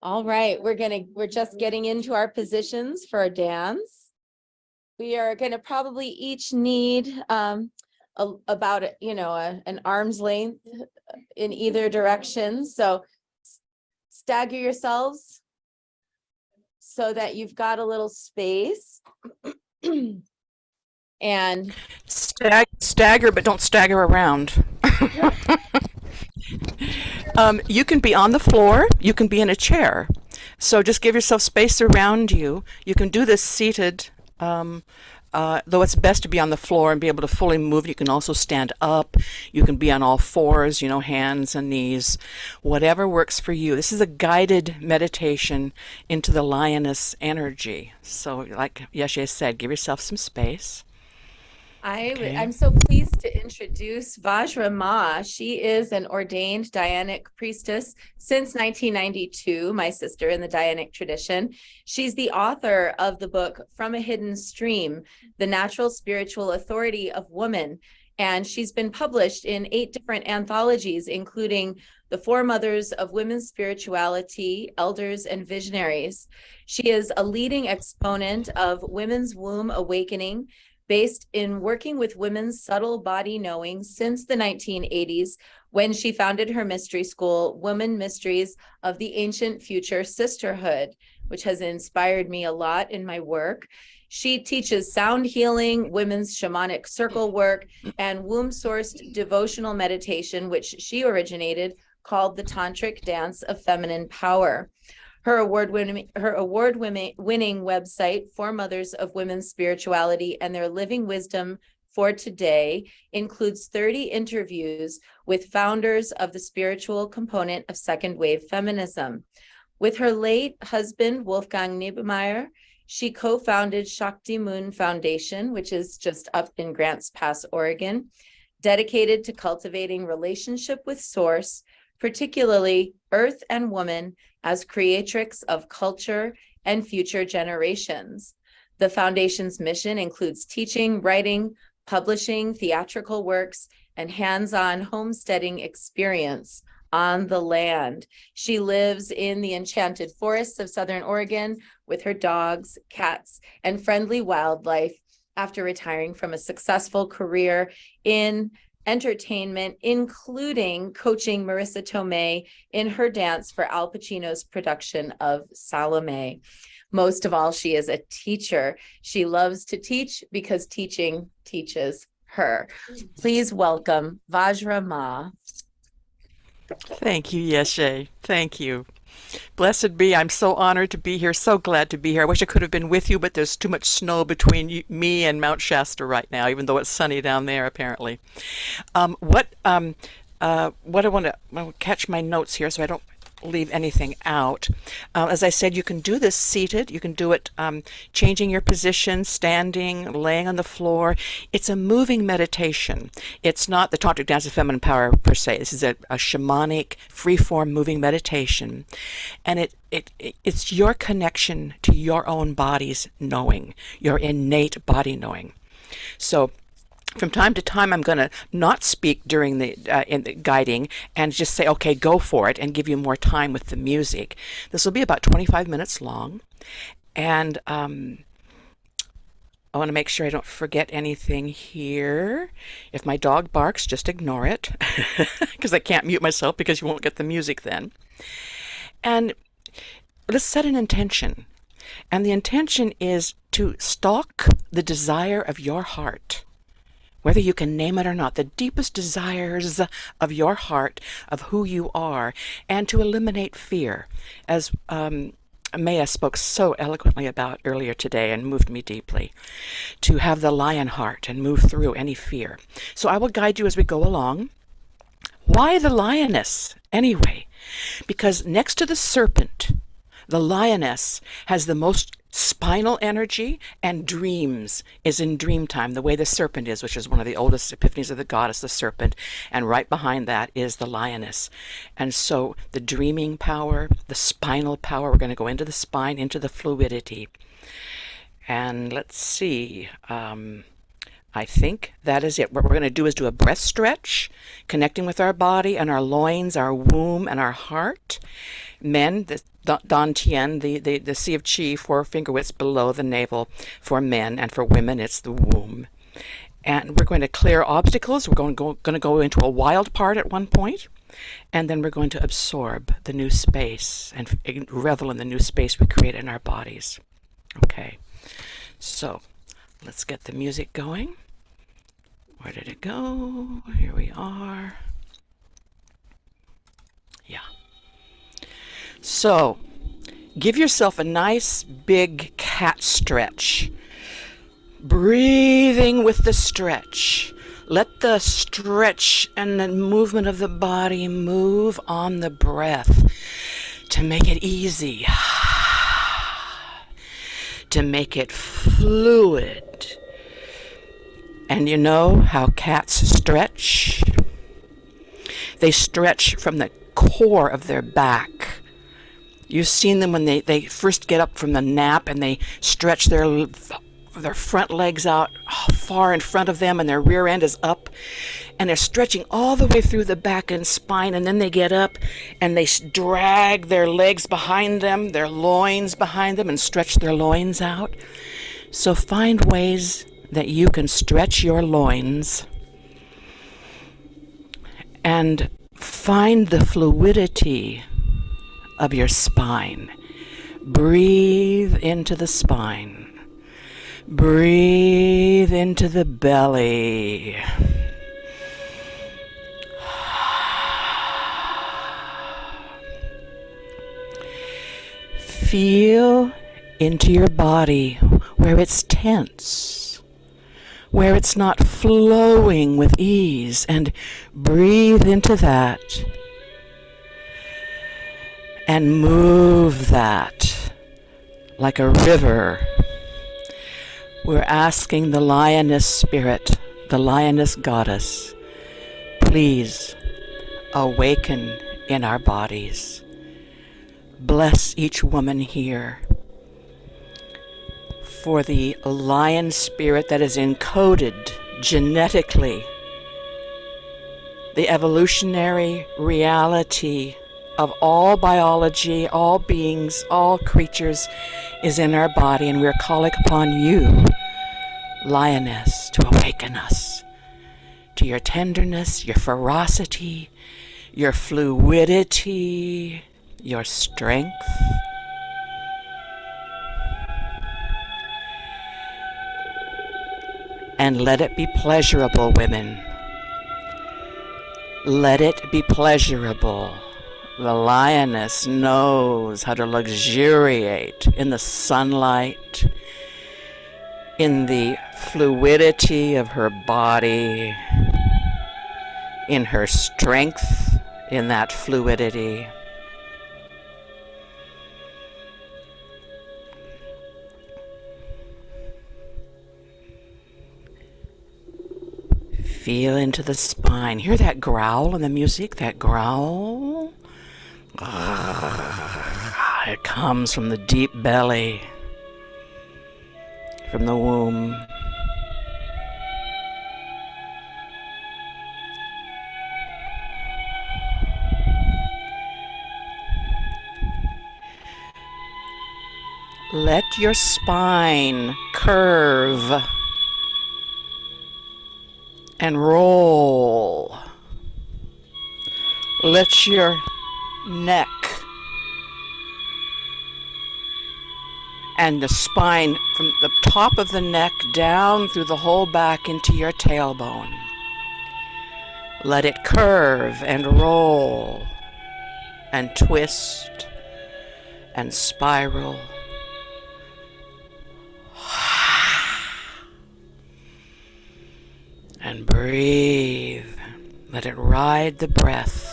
All right, we're just getting into our positions for a dance. We are gonna probably each need about an arm's length in either direction. So stagger yourselves so that you've got a little space. And stagger, but don't stagger around. You can be on the floor, you can be in a chair. So just give yourself space around you. You can do this seated, though it's best to be on the floor and be able to fully move. You can also stand up. You can be on all fours, hands and knees, whatever works for you. This is a guided meditation into the lioness energy. So like Yeshe said, give yourself some space. I'm so pleased to introduce Vajra Ma. She is an ordained Dhyanic priestess since 1992, my sister in the Dhyanic tradition. She's the author of the book From a Hidden Stream, The Natural Spiritual Authority of Woman. And she's been published in 8 different anthologies, including The Foremothers of Women's Spirituality, Elders and Visionaries. She is a leading exponent of women's womb awakening, based in working with women's subtle body knowing since the 1980s, when she founded her mystery school, Women Mysteries of the Ancient Future Sisterhood, which has inspired me a lot in my work. She teaches sound healing, women's shamanic circle work, and womb-sourced devotional meditation, which she originated, called the Tantric Dance of Feminine Power. Her award-winning website, Foremothers of Women's Spirituality and Their Living Wisdom for Today, includes 30 interviews with founders of the spiritual component of second wave feminism. With her late husband, Wolfgang Niebemeyer, she co-founded Shakti Moon Foundation, which is just up in Grants Pass, Oregon, dedicated to cultivating relationship with Source, particularly Earth and Woman, as creatrix of culture and future generations. The foundation's mission includes teaching, writing, publishing theatrical works, and hands-on homesteading experience on the land. She lives in the enchanted forests of Southern Oregon with her dogs, cats, and friendly wildlife after retiring from a successful career in entertainment, including coaching Marissa Tomei in her dance for Al Pacino's production of Salome. Most of all, she is a teacher. She loves to teach because teaching teaches her. Please welcome Vajra Ma. Thank you, Yeshe. Thank you. Blessed be. I'm so honored to be here. So glad to be here. I wish I could have been with you, but there's too much snow between me and Mount Shasta right now, even though it's sunny down there, apparently. What I want to catch my notes here so I don't leave anything out. As I said, you can do this seated. You can do it changing your position, standing, laying on the floor. It's a moving meditation. It's not the Tantric Dance of Feminine Power per se. This is a shamanic, free-form moving meditation. And it's your connection to your own body's knowing, your innate body knowing. So from time to time, I'm going to not speak during in the guiding and just say, okay, go for it, and give you more time with the music. This will be about 25 minutes long. And I want to make sure I don't forget anything here. If my dog barks, just ignore it, because I can't mute myself because you won't get the music then. And let's set an intention. And the intention is to stalk the desire of your heart, whether you can name it or not, the deepest desires of your heart, of who you are, and to eliminate fear, as Maya spoke so eloquently about earlier today and moved me deeply, to have the lion heart and move through any fear. So I will guide you as we go along. Why the lioness, anyway? Because next to the serpent, the lioness has the most spinal energy, and dreams is in dream time, the way the serpent is, which is one of the oldest epiphanies of the goddess, the serpent, and right behind that is the lioness. And so the dreaming power, the spinal power, we're going to go into the spine, into the fluidity. And let's see, I think that is it. What we're going to do is do a breath stretch, connecting with our body and our loins, our womb, and our heart. Men, the Dan Tien, the Sea of Qi, 4 finger widths below the navel for men, and for women it's the womb. And we're going to clear obstacles. We're going to go into a wild part at one point, and then we're going to absorb the new space and revel in the new space we create in our bodies. Okay, so let's get the music going. Where did it go? Here we are. Yeah. So, give yourself a nice big cat stretch. Breathing with the stretch. Let the stretch and the movement of the body move on the breath to make it easy, to make it fluid. And you know how cats stretch? They stretch from the core of their back. You've seen them when they first get up from the nap and they stretch their front legs out far in front of them, and their rear end is up, and they're stretching all the way through the back and spine, and then they get up and they drag their legs behind them, their loins behind them, and stretch their loins out. So find ways that you can stretch your loins and find the fluidity of your spine. Breathe into the spine. Breathe into the belly. Feel into your body where it's tense, where it's not flowing with ease, and breathe into that and move that like a river. We're asking the Lioness spirit, the Lioness goddess, please awaken in our bodies. Bless each woman here for the lion spirit that is encoded genetically, the evolutionary reality of all biology, all beings, all creatures is in our body, and we're calling upon you, Lioness, to awaken us to your tenderness, your ferocity, your fluidity, your strength. And let it be pleasurable, women. Let it be pleasurable. The lioness knows how to luxuriate in the sunlight, in the fluidity of her body, in her strength, in that fluidity. Feel into the spine. Hear that growl in the music? That growl? It comes from the deep belly, from the womb. Let your spine curve and roll. Let your neck and the spine from the top of the neck down through the whole back into your tailbone. Let it curve and roll and twist and spiral. And breathe. Let it ride the breath.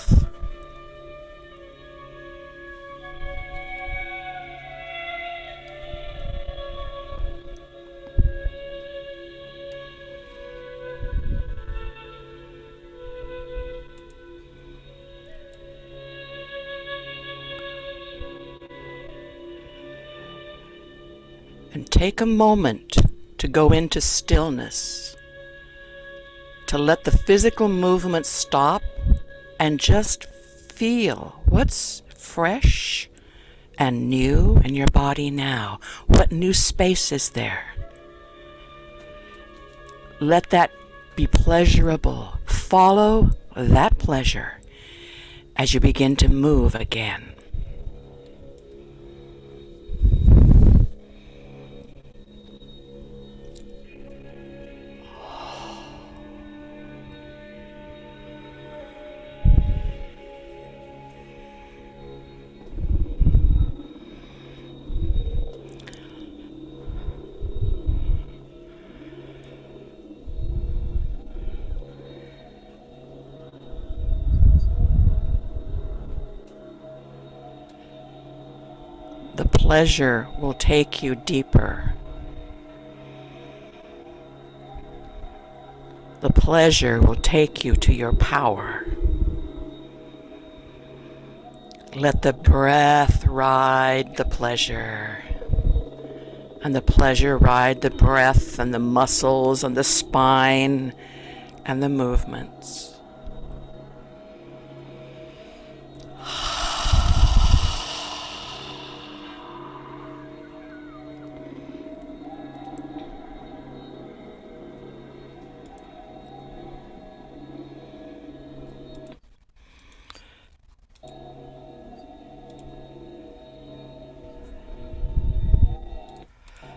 And take a moment to go into stillness, to let the physical movement stop and just feel. fresh and new in your body now? What new space is there? Let that be pleasurable. Follow that pleasure as you begin to move again. The pleasure will take you deeper. The pleasure will take you to your power. Let the breath ride the pleasure, and the pleasure ride the breath and the muscles and the spine and the movements.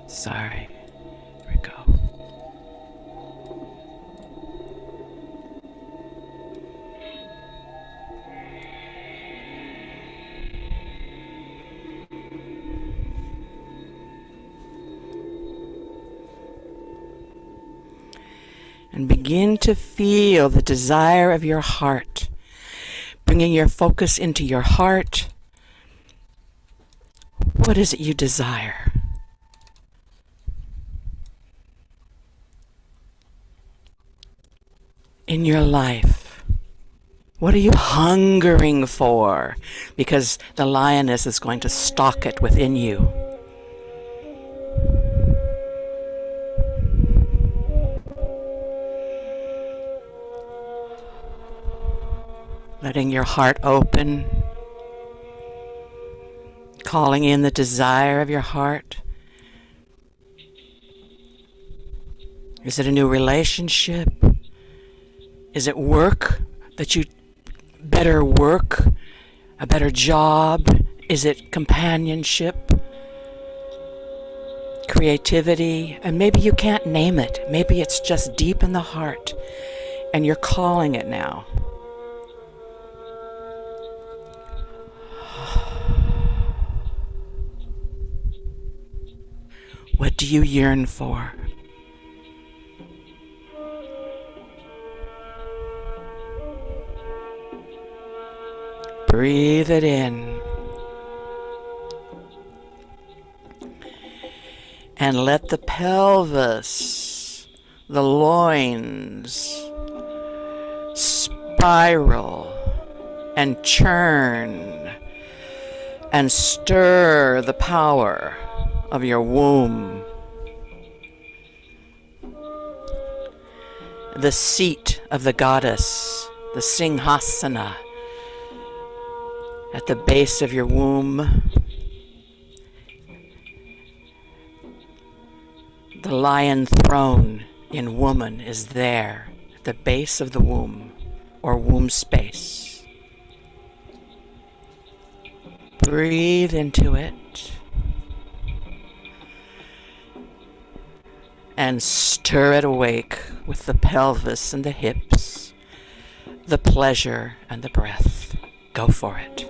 Sorry. Here we go. And begin to feel the desire of your heart, bringing your focus into your heart. What is it you desire? In your life, what are you hungering for? Because the lioness is going to stalk it within you. Letting your heart open, calling in the desire of your heart. Is it a new relationship? Is it work that you better work, a better job? Is it companionship, creativity? And maybe you can't name it. Maybe it's just deep in the heart and you're calling it now. What do you yearn for? Breathe it in. And let the pelvis, the loins, spiral and churn and stir the power of your womb. The seat of the goddess, the singhasana, at the base of your womb. The lion throne in woman is there, at the base of the womb, or womb space. Breathe into it. And stir it awake with the pelvis and the hips, the pleasure and the breath. Go for it.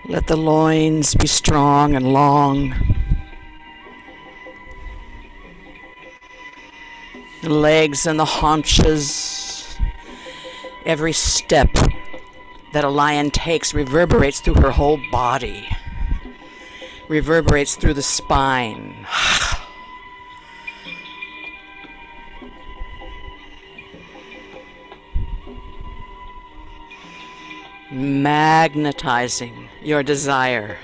Let the loins be strong and long. The legs and the haunches. Every step that a lion takes reverberates through her whole body. Reverberates through the spine. Magnetizing your desire.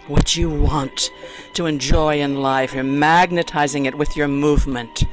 What you want to enjoy in life, you're magnetizing it with your movement.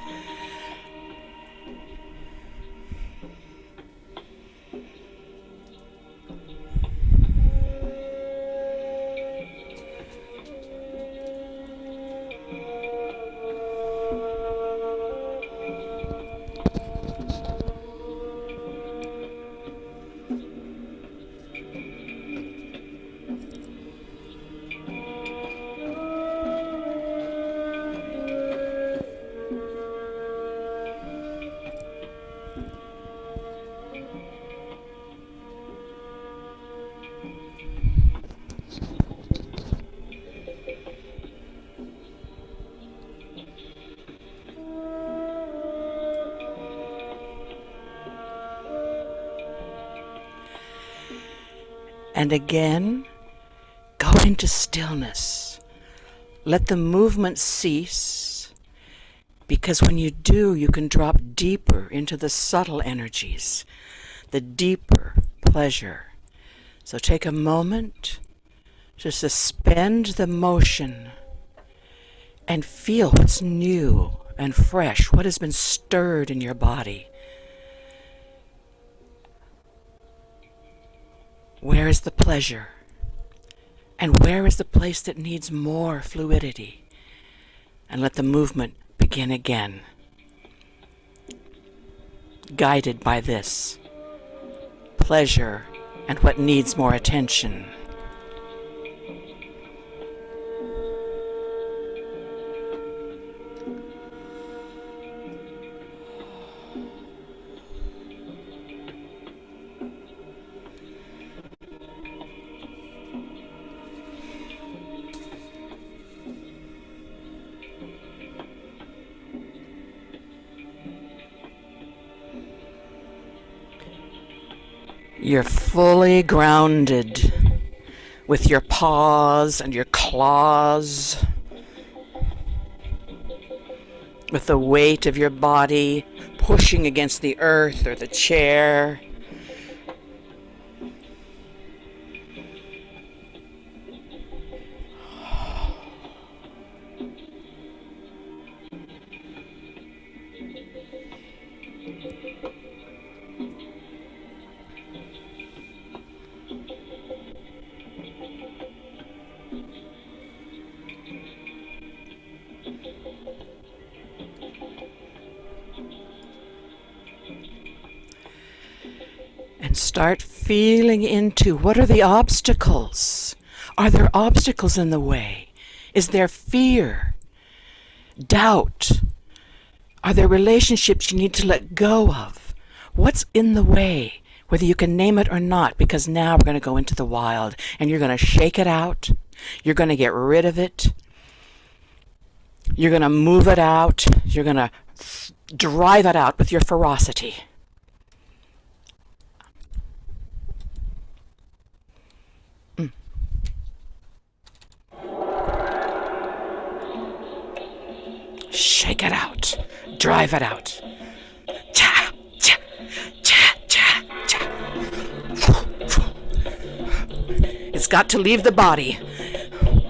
And again, go into stillness. Let the movement cease, because when you do, you can drop deeper into the subtle energies, the deeper pleasure. So take a moment to suspend the motion and feel what's new and fresh, what has been stirred in your body. Where is the pleasure? And where is the place that needs more fluidity? And let the movement begin again, guided by this pleasure and what needs more attention. You're fully grounded with your paws and your claws, with the weight of your body pushing against the earth or the chair. And start feeling into, what are the obstacles? Are there obstacles in the way? Is there fear? Doubt? Are there relationships you need to let go of? What's in the way? Whether you can name it or not, because now we're going to go into the wild and you're going to shake it out. You're going to get rid of it. You're going to move it out. You're going to drive it out with your ferocity. Shake it out. Drive it out. Cha, cha, cha, cha, cha. It's got to leave the body.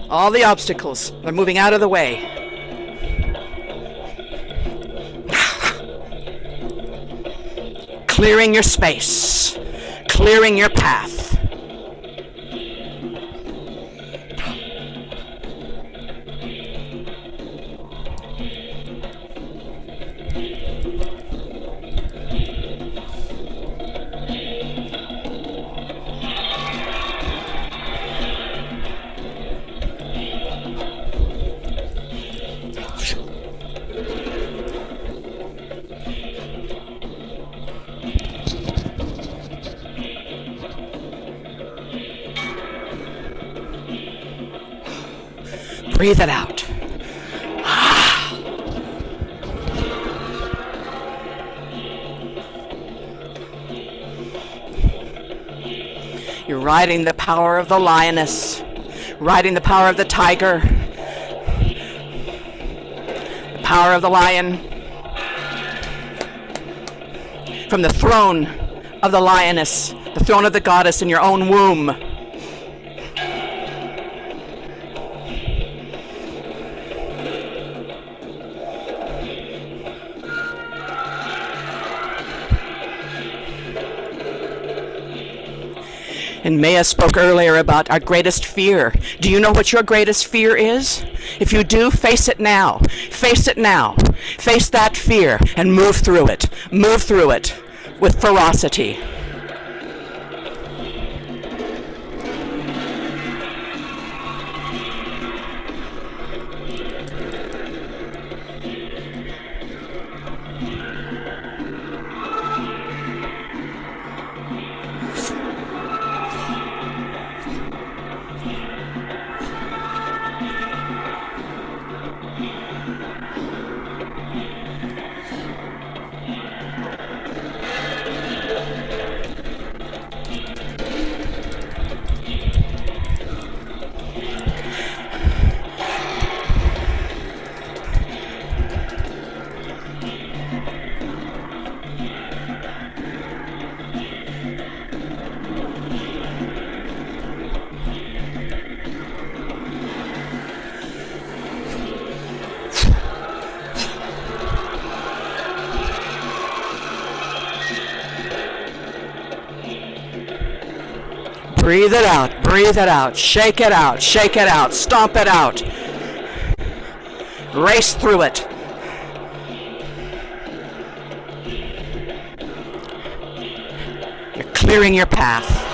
All the obstacles are moving out of the way. Clearing your space. Clearing your path. Breathe it out. You're riding the power of the lioness, riding the power of the tiger, the power of the lion. From the throne of the lioness, the throne of the goddess in your own womb. And Maya spoke earlier about our greatest fear. Do you know what your greatest fear is? If you do, face it now. Face it now. Face that fear and move through it. Move through it with ferocity. Breathe it out, shake it out, stomp it out. Race through it. You're clearing your path.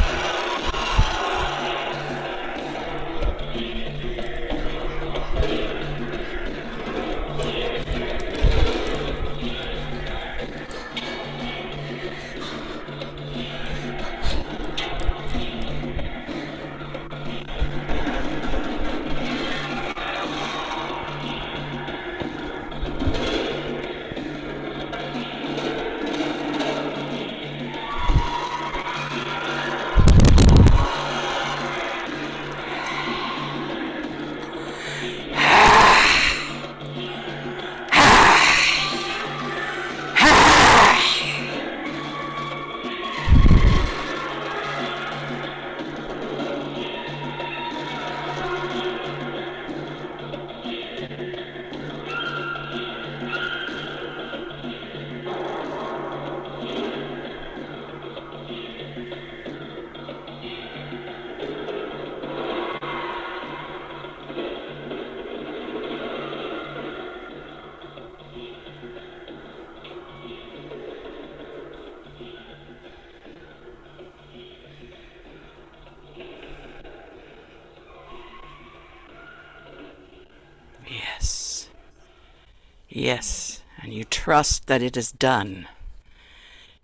Yes, and you trust that it is done.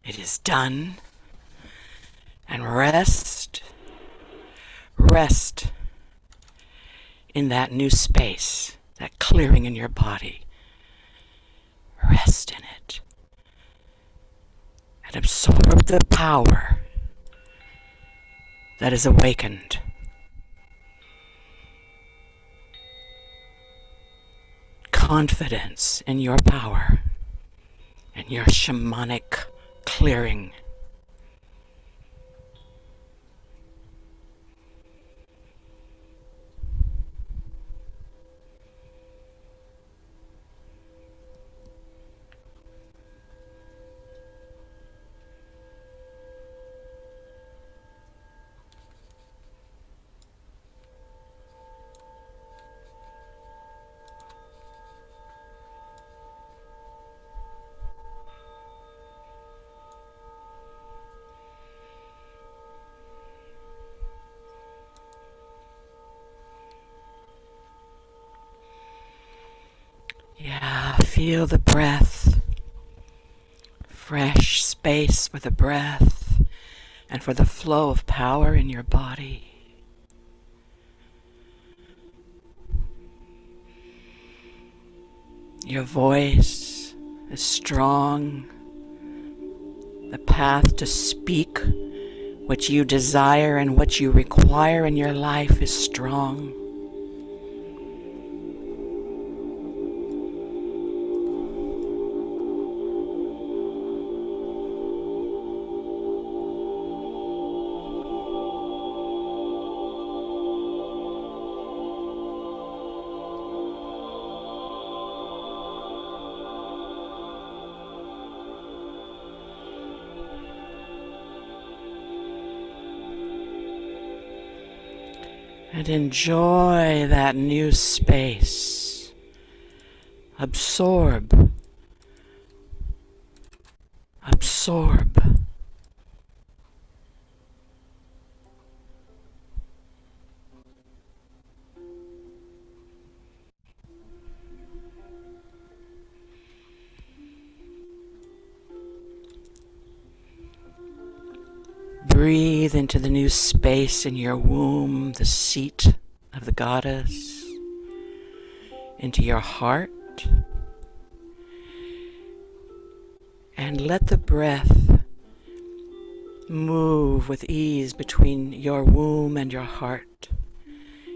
It is done. And rest in that new space, that clearing in your body. Rest in it. And absorb the power that is awakened. Confidence in your power and your shamanic clearing. Yeah, feel the breath. Fresh space for the breath and for the flow of power in your body. Your voice is strong. The path to speak what you desire and what you require in your life is strong. And enjoy that new space. Absorb. Absorb. Breathe into the new space in your womb, the seat of the goddess, into your heart, and let the breath move with ease between your womb and your heart,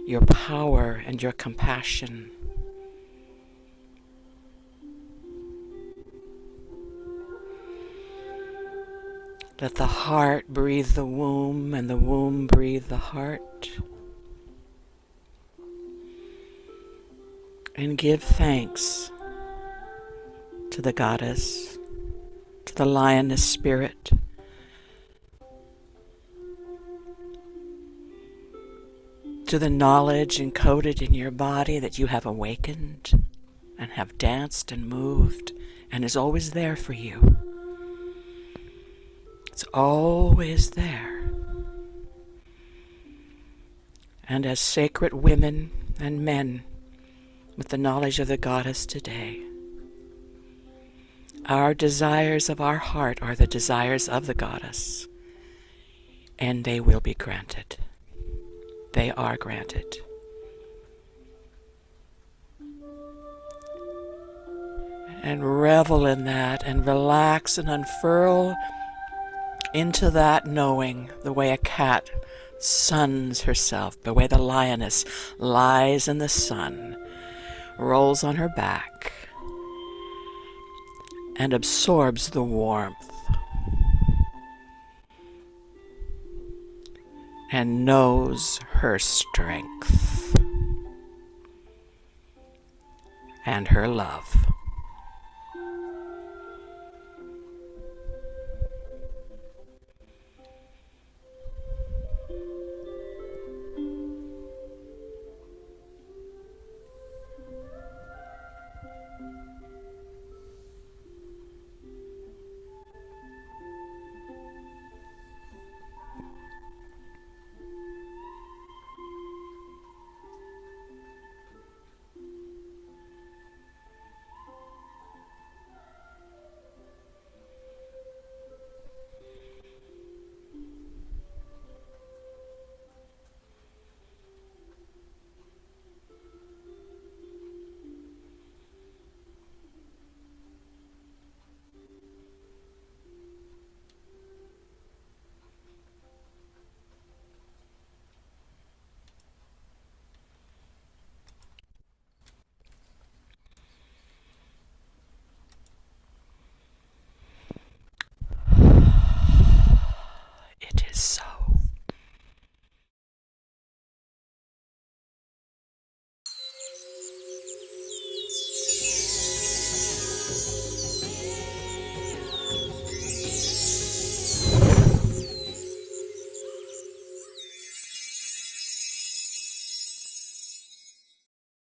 your power and your compassion. Let the heart breathe the womb and the womb breathe the heart. And give thanks to the goddess, to the lioness spirit, to the knowledge encoded in your body that you have awakened and have danced and moved and is always there for you. It's always there. And as sacred women and men with the knowledge of the goddess today, our desires of our heart are the desires of the goddess, and they will be granted. They are granted. And revel in that and relax and unfurl into that knowing, the way a cat suns herself, the way the lioness lies in the sun, rolls on her back, and absorbs the warmth, and knows her strength and her love.